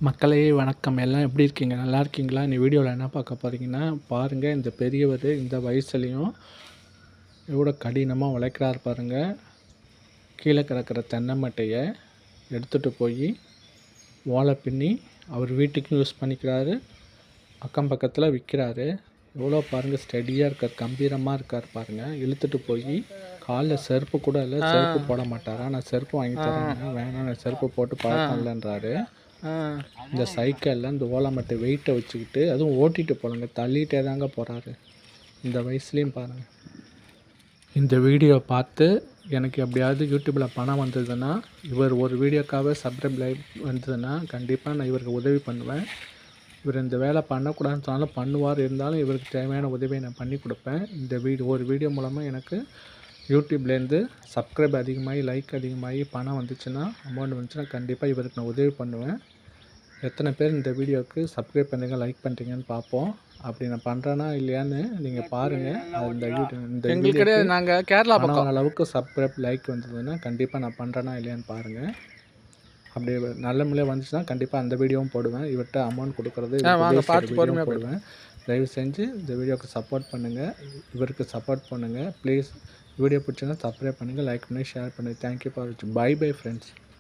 மக்களே வணக்கம். எல்லாம் எப்படி இருக்கீங்க? நல்லா இருக்கீங்களா? இந்த வீடியோவில் என்ன பார்க்க போகிறீங்கன்னா, பாருங்கள் இந்த பெரியவர் இந்த வயசுலேயும் எவ்வளோ கடினமாக உழைக்கிறார் பாருங்கள். கீழே கிடக்கிற தென்னை மட்டையை எடுத்துகிட்டு போய் ஓலை பின்னி அவர் வீட்டுக்கும் யூஸ் பண்ணிக்கிறாரு, அக்கம் பக்கத்தில் விற்கிறாரு. எவ்வளோ பாருங்கள் ஸ்டடியாக இருக்கார், கம்பீரமாக இருக்கார் பாருங்கள். இழுத்துட்டு போய் காலில் செருப்பு கூட இல்லை, செருப்பு போட மாட்டாரா? நான் செருப்பு வாங்கி தரேங்க, வேணாம் நான் செருப்பு போட்டு பழக்கம் இல்லைன்றாரு. இந்த சைக்கிளில் இந்த ஓலமட்டை வெயிட்டை வச்சுக்கிட்டு அதுவும் ஓட்டிகிட்டு போகலங்க, தள்ளிகிட்டே தாங்க போகிறாரு இந்த வயசுலேயும் பாருங்கள். இந்த வீடியோ பார்த்து எனக்கு எப்படியாவது யூடியூப்பில் பணம் வந்ததுன்னா, இவர் ஒரு வீடியோக்காக சப்ஸ்கிரைப் லைக் வந்ததுன்னா கண்டிப்பாக நான் இவருக்கு உதவி பண்ணுவேன். இவர் இந்த வேலை பண்ணக்கூடாதுன்னு சொன்னாலும் பண்ணுவார், இருந்தாலும் இவருக்கு தேவையான உதவியை நான் பண்ணி கொடுப்பேன். இந்த ஒரு வீடியோ மூலமாக எனக்கு யூடியூப்லேருந்து சப்ஸ்கிரைப் அதிகமாகி லைக் அதிகமாகி பணம் வந்துச்சுன்னா, அமௌண்ட் வந்துச்சுன்னா கண்டிப்பாக இவருக்கு நான் உதவி பண்ணுவேன். எத்தனை பேர் இந்த வீடியோவுக்கு சப்ஸ்கிரைப் பண்ணுங்கள், லைக் பண்ணுறீங்கன்னு பார்ப்போம். அப்படி நான் பண்ணுறேன்னா இல்லையான்னு நீங்கள் பாருங்கள். இந்த எங்களுக்கு கிடையாது, நாங்கள் கேரளா பக்கம் அளவுக்கு சப்ஸ்கிரைப் லைக் வந்ததுன்னா கண்டிப்பாக நான் பண்ணுறேன்னா இல்லையான்னு பாருங்கள். அப்படி நல்ல முறையாக வந்துச்சுன்னா கண்டிப்பாக அந்த வீடியோவும் போடுவேன். இவர்கிட்ட அமௌண்ட் கொடுக்குறது பார்த்து பொறுமையாக போடுவேன். தயவு செஞ்சு இந்த வீடியோவுக்கு சப்போர்ட் பண்ணுங்கள், இவருக்கு சப்போர்ட் பண்ணுங்கள் ப்ளீஸ். வீடியோ பிடிச்சதுன்னா சப்ஸ்கிரைப் பண்ணுங்கள், லைக் பண்ணி ஷேர் பண்ணுங்கள். தேங்க்யூ ஃபார் வாட்சிங். Bye friends.